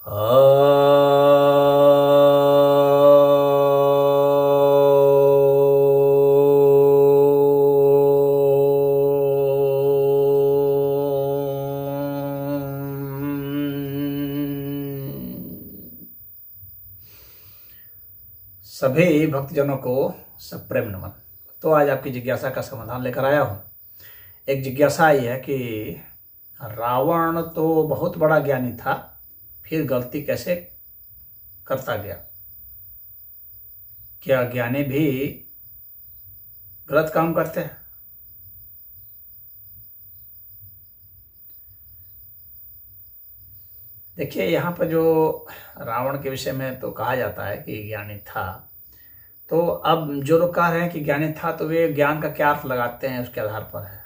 सभी भक्तजनों को सप्रेम नमन। तो आज आपकी जिज्ञासा का समाधान लेकर आया हूँ। एक जिज्ञासा आई है कि रावण तो बहुत बड़ा ज्ञानी था, फिर गलती कैसे करता गया? क्या ज्ञानी भी गलत काम करते हैं? देखिए, यहाँ पर जो रावण के विषय में तो कहा जाता है कि ज्ञानी था, तो अब जो लोग कह रहे हैं कि ज्ञानी था तो वे ज्ञान का क्या अर्थ लगाते हैं उसके आधार पर है।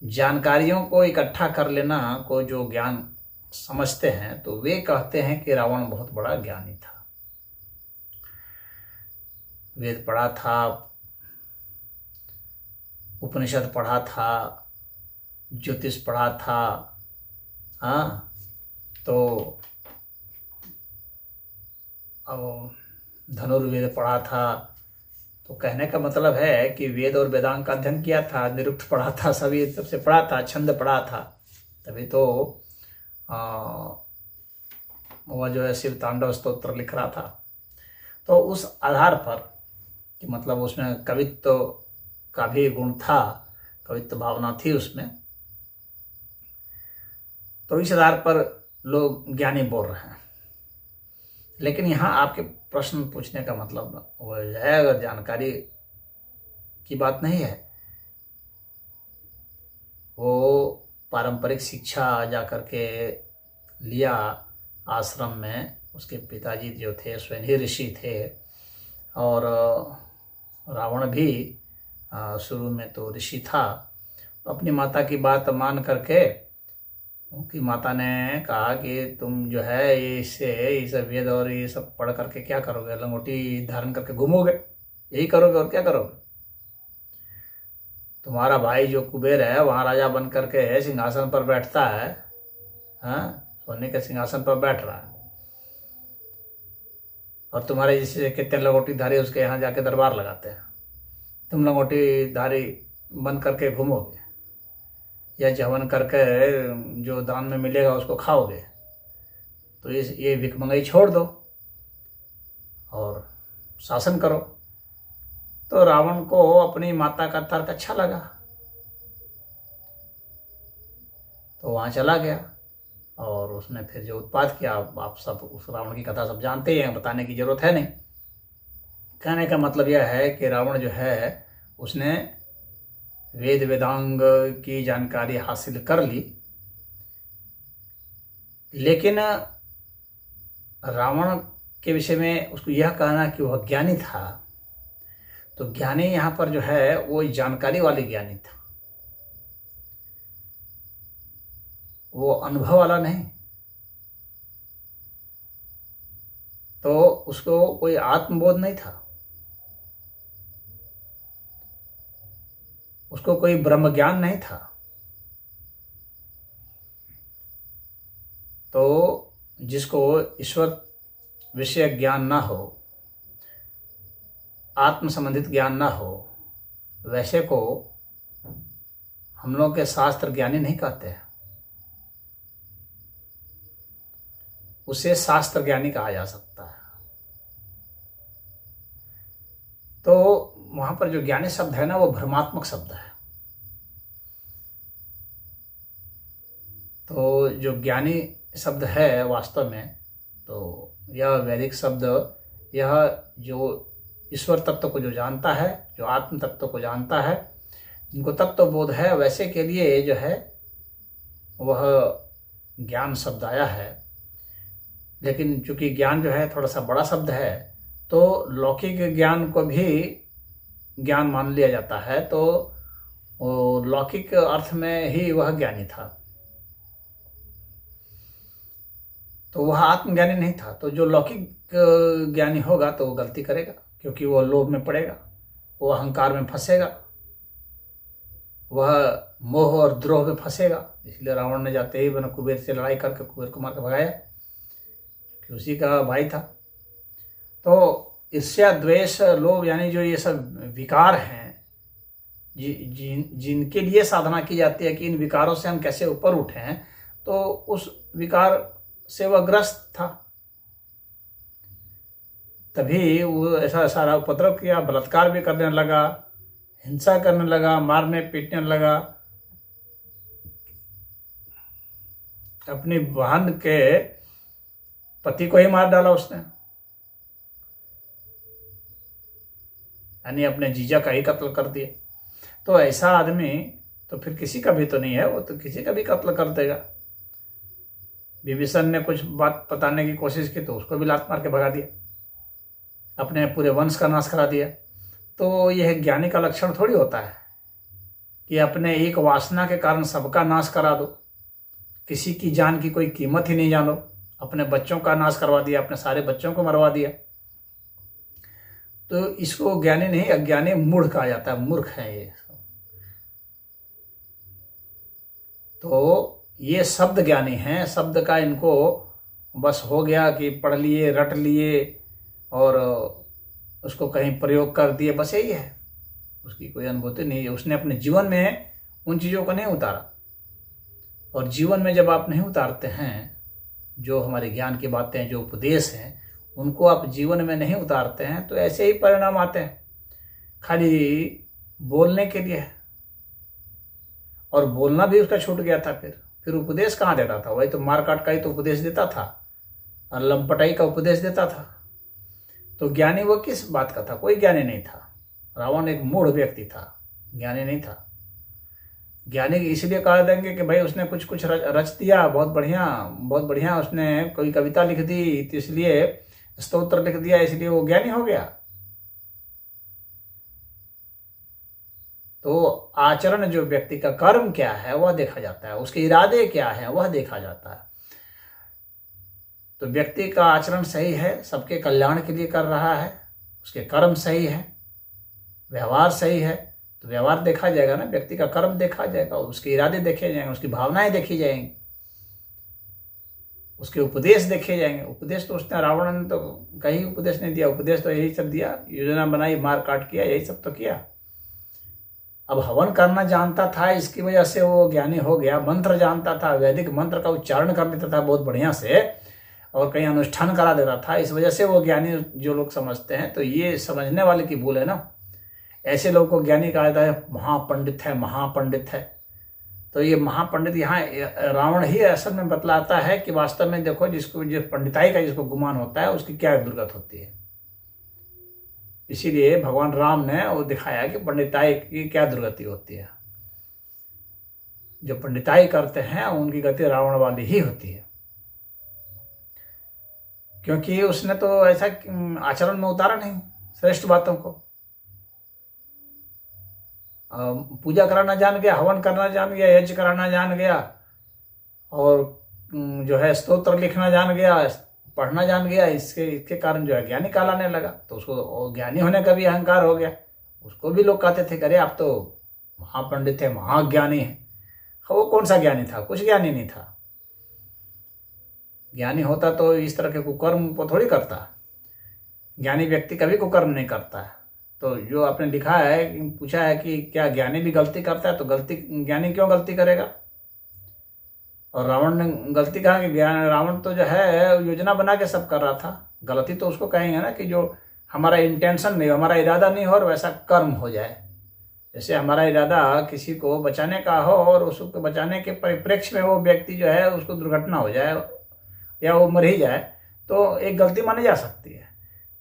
जानकारियों को इकट्ठा कर लेना को जो ज्ञान समझते हैं तो वे कहते हैं कि रावण बहुत बड़ा ज्ञानी था। वेद पढ़ा था, उपनिषद पढ़ा था, ज्योतिष पढ़ा था, हाँ, तो अब धनुर्वेद पढ़ा था। तो कहने का मतलब है कि वेद और वेदांग का अध्ययन किया था, निरुक्त पढ़ा था, सभी सबसे पढ़ा था, छंद पढ़ा था, तभी तो वह जो है शिव तांडव स्तोत्र लिख रहा था। तो उस आधार पर कि मतलब उसमें कवित्व का भी गुण था, कवित्व भावना थी उसमें, तो इस आधार पर लोग ज्ञानी बोल रहे हैं। लेकिन यहाँ आपके प्रश्न पूछने का मतलब वो है, अगर जानकारी की बात नहीं है, वो पारंपरिक शिक्षा जा करके लिया आश्रम में। उसके पिताजी जो थे स्वयं ही ऋषि थे, और रावण भी शुरू में तो ऋषि था। अपनी माता की बात मान करके उनकी माता ने कहा कि तुम जो है ये सब वेद और ये सब पढ़ करके क्या करोगे, लंगोटी धारण करके घूमोगे, यही करोगे और क्या करोगे? तुम्हारा भाई जो कुबेर है वहाँ राजा बन करके सिंहासन पर बैठता है, हाँ, सोने के सिंहासन पर बैठ रहा है, और तुम्हारे जैसे कितने लंगोटी धारी उसके यहाँ जाके दरबार लगाते हैं। तुम लंगोटी धारी बन करके घूमोगे या जवन करके जो दान में मिलेगा उसको खाओगे? तो ये भिखमंगाई छोड़ दो और शासन करो। तो रावण को अपनी माता का तर्क अच्छा लगा, तो वहाँ चला गया और उसने फिर जो उत्पात किया, आप सब उस रावण की कथा सब जानते ही हैं, बताने की जरूरत है नहीं। कहने का मतलब यह है कि रावण जो है उसने वेद वेदांग की जानकारी हासिल कर ली, लेकिन रावण के विषय में उसको यह कहना कि वह ज्ञानी था, तो ज्ञानी यहाँ पर जो है वो जानकारी वाली ज्ञानी था, वो अनुभव वाला नहीं। तो उसको कोई आत्मबोध नहीं था, उसको कोई ब्रह्म ज्ञान नहीं था। तो जिसको ईश्वर विषय ज्ञान ना हो, आत्म संबंधित ज्ञान ना हो, वैसे को हम लोग के शास्त्र ज्ञानी नहीं कहते हैं, उसे शास्त्र ज्ञानी कहा जा सकता है। तो वहां पर जो ज्ञानी शब्द है ना, वो भ्रमात्मक शब्द है। तो जो ज्ञानी शब्द है वास्तव में, तो यह वैदिक शब्द, यह जो ईश्वर तत्व को जो जानता है, जो आत्म तत्व को जानता है, जिनको तत्व बोध है, वैसे के लिए जो है वह ज्ञान शब्द आया है। लेकिन चूंकि ज्ञान जो है थोड़ा सा बड़ा शब्द है, तो लौकिक ज्ञान को भी ज्ञान मान लिया जाता है, तो लौकिक अर्थ में ही वह ज्ञानी था, तो वह आत्मज्ञानी नहीं था। तो जो लौकिक ज्ञानी होगा तो वो गलती करेगा, क्योंकि वह लोभ में पड़ेगा, वो अहंकार में फंसेगा, वह मोह और द्रोह में फंसेगा। इसलिए रावण ने जाते ही बना कुबेर से लड़ाई करके कुबेर को मार के भगाया। कि उसी का भाई था। तो ईर्ष्या, द्वेष, लोभ यानी जो ये सब विकार हैं जिनके लिए साधना की जाती है कि इन विकारों से हम कैसे ऊपर उठें, तो उस विकार से वह ग्रस्त था। तभी वो ऐसा सारा उपद्रव किया, बलात्कार भी करने लगा, हिंसा करने लगा, मारने पीटने लगा। अपनी बहन के पति को ही मार डाला उसने, यानी अपने जीजा का ही कत्ल कर दिया। तो ऐसा आदमी तो फिर किसी का भी तो नहीं है, वो तो किसी का भी कत्ल कर देगा। विभीषण ने कुछ बात बताने की कोशिश की तो उसको भी लात मार के भगा दिया, अपने पूरे वंश का नाश करा दिया। तो यह ज्ञानी का लक्षण थोड़ी होता है कि अपने एक वासना के कारण सबका नाश करा दो, किसी की जान की कोई कीमत ही नहीं जानो, अपने बच्चों का नाश करवा दिया, अपने सारे बच्चों को मरवा दिया। तो इसको ज्ञानी नहीं, अज्ञानी मूढ़ कहा जाता है, मूर्ख है ये। तो ये शब्द ज्ञानी हैं, शब्द का इनको बस हो गया कि पढ़ लिए, रट लिए और उसको कहीं प्रयोग कर दिए, बस यही है। उसकी कोई अनुभूति नहीं है, उसने अपने जीवन में उन चीज़ों को नहीं उतारा। और जीवन में जब आप नहीं उतारते हैं, जो हमारे ज्ञान की बातें, जो उपदेश हैं, उनको आप जीवन में नहीं उतारते हैं, तो ऐसे ही परिणाम आते हैं। खाली बोलने के लिए, और बोलना भी उसका छूट गया था। फिर उपदेश कहाँ देता था? वही तो मार काट का ही तो उपदेश देता था और लंपटाई का उपदेश देता था। तो ज्ञानी वो किस बात का था? कोई ज्ञानी नहीं था। रावण एक मूढ़ व्यक्ति था, ज्ञानी नहीं था। ज्ञानी इसलिए कह देंगे कि भाई उसने कुछ कुछ रच दिया, बहुत बढ़िया उसने कोई कविता लिख दी, तो इसलिए स्तोत्र लिख दिया, इसलिए वो ज्ञानी हो गया। तो आचरण, जो व्यक्ति का कर्म क्या है वह देखा जाता है, उसके इरादे क्या है वह देखा जाता है। तो व्यक्ति का आचरण सही है, सबके कल्याण के लिए कर रहा है, उसके कर्म सही है, व्यवहार सही है, तो व्यवहार देखा जाएगा ना, व्यक्ति का कर्म देखा जाएगा, उसके इरादे देखे जाएंगे, उसकी भावनाएं देखी जाएंगी, उसके उपदेश देखे जाएंगे। उपदेश तो उसने, रावण ने तो कहीं उपदेश नहीं दिया, उपदेश तो यही सब दिया, योजना बनाई, मार काट किया, यही सब तो किया। अब हवन करना जानता था, इसकी वजह से वो ज्ञानी हो गया। मंत्र जानता था, वैदिक मंत्र का उच्चारण कर लेता था बहुत बढ़िया से, और कहीं अनुष्ठान करा देता था, इस वजह से वो ज्ञानी जो लोग समझते हैं। तो ये समझने वाले की भूल है ना। ऐसे लोग को ज्ञानी कहा जाता है, महापंडित है, महापंडित है। तो ये महापंडित यहाँ रावण ही असल में बतलाता है कि वास्तव में देखो, जिसको जो पंडिताई का जिसको गुमान होता है उसकी क्या दुर्गत होती है। इसीलिए भगवान राम ने वो दिखाया कि पंडिताई की क्या दुर्गति होती है। जो पंडिताई करते हैं उनकी गति रावण वाली ही होती है, क्योंकि उसने तो ऐसा आचरण में उतारा नहीं श्रेष्ठ बातों को। पूजा कराना जान गया, हवन करना जान गया, यज्ञ कराना जान गया, और जो है स्तोत्र लिखना जान गया, पढ़ना जान गया। इसके कारण जो है ज्ञानी कहलाने लगा। तो उसको ज्ञानी होने का भी अहंकार हो गया। उसको भी लोग कहते थे, अरे आप तो महापंडित है, महाज्ञानी है। वो कौन सा ज्ञानी था? कुछ ज्ञानी नहीं था। ज्ञानी होता तो इस तरह के कुकर्म को थोड़ी करता। ज्ञानी व्यक्ति कभी कुकर्म नहीं करता है। तो जो आपने लिखा है, पूछा है कि क्या ज्ञानी भी गलती करता है, तो ज्ञानी क्यों गलती करेगा? और रावण ने गलती कहा कि रावण तो जो है योजना बना के सब कर रहा था। गलती तो उसको कहेंगे ना कि जो हमारा इंटेंशन नहीं हो, हमारा इरादा नहीं हो और वैसा कर्म हो जाए। जैसे हमारा इरादा किसी को बचाने का हो और उसको बचाने के परिप्रेक्ष्य में वो व्यक्ति जो है उसको दुर्घटना हो जाए या वो मर ही जाए, तो एक गलती मानी जा सकती है।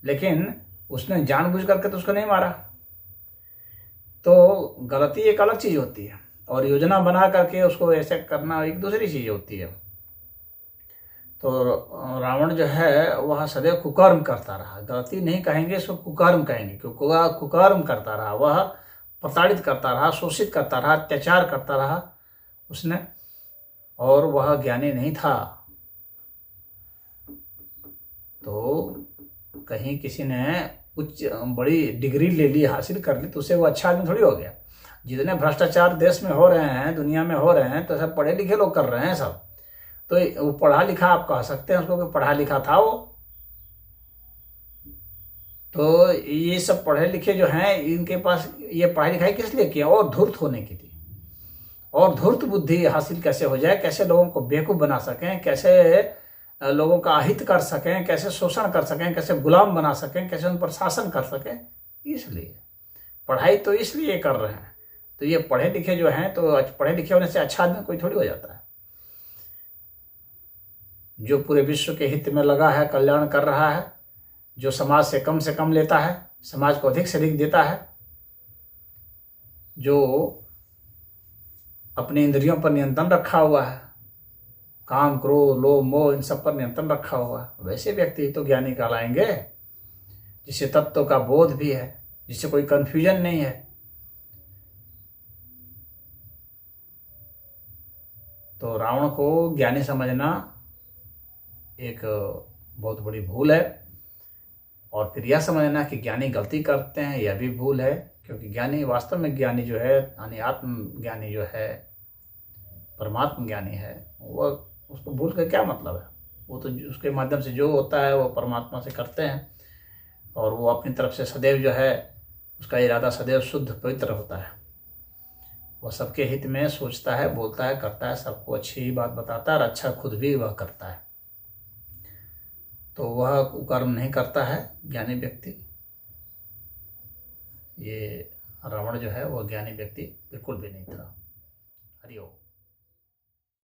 लेकिन उसने जानबूझ करके तो उसको नहीं मारा। तो गलती एक अलग चीज होती है, और योजना बना करके उसको ऐसे करना एक दूसरी चीज होती है। तो रावण जो है वह सदैव कुकर्म करता रहा। गलती नहीं कहेंगे, इसको कुकर्म कहेंगे, क्योंकि वह कुकर्म करता रहा, वह प्रताड़ित करता रहा, शोषित करता रहा, अत्याचार करता रहा उसने, और वह ज्ञानी नहीं था। तो कहीं किसी ने उच्च बड़ी डिग्री ले ली, हासिल कर ली, तो उससे वो अच्छा आदमी थोड़ी हो गया। जितने भ्रष्टाचार देश में हो रहे हैं, दुनिया में हो रहे हैं, तो सब पढ़े लिखे लोग कर रहे हैं सब। तो वो पढ़ा लिखा, आप कह सकते हैं उसको कि पढ़ा लिखा था वो। तो ये सब पढ़े लिखे जो हैं, इनके पास ये पढ़ाई लिखाई किस लिए किया? और धूर्त होने की थी, और धूर्त बुद्धि हासिल कैसे हो जाए, कैसे लोगों को बेवकूफ बना सकें, कैसे लोगों का अहित कर सकें, कैसे शोषण कर सकें, कैसे गुलाम बना सकें, कैसे उन पर शासन कर सकें। इसलिए पढ़ाई तो इसलिए कर रहे हैं। तो ये पढ़े लिखे जो हैं, तो पढ़े लिखे होने से अच्छा आदमी कोई थोड़ी हो जाता है। जो पूरे विश्व के हित में लगा है, कल्याण कर रहा है, जो समाज से कम लेता है, समाज को अधिक से अधिक देता है, जो अपने इंद्रियों पर नियंत्रण रखा हुआ है, काम क्रोध लोभ मोह इन सब पर नियंत्रण रखा हुआ है, वैसे व्यक्ति तो ज्ञानी कहलाएंगे, जिसे तत्व का बोध भी है, जिसे कोई कंफ्यूजन नहीं है। तो रावण को ज्ञानी समझना एक बहुत बड़ी भूल है, और फिर यह समझना कि ज्ञानी गलती करते हैं, यह भी भूल है। क्योंकि ज्ञानी वास्तव में ज्ञानी जो है, यानी आत्मज्ञानी जो है, परमात्मा ज्ञानी है, वह उसको भूल के क्या मतलब है? वो तो उसके माध्यम से जो होता है वो परमात्मा से करते हैं, और वो अपनी तरफ से सदैव जो है, उसका इरादा सदैव शुद्ध पवित्र होता है। वह सबके हित में सोचता है, बोलता है, करता है, सबको अच्छी ही बात बताता है, और अच्छा खुद भी वह करता है। तो वह कर्म नहीं करता है ज्ञानी व्यक्ति। ये रावण जो है वह ज्ञानी व्यक्ति बिल्कुल भी नहीं था। हरि ओम।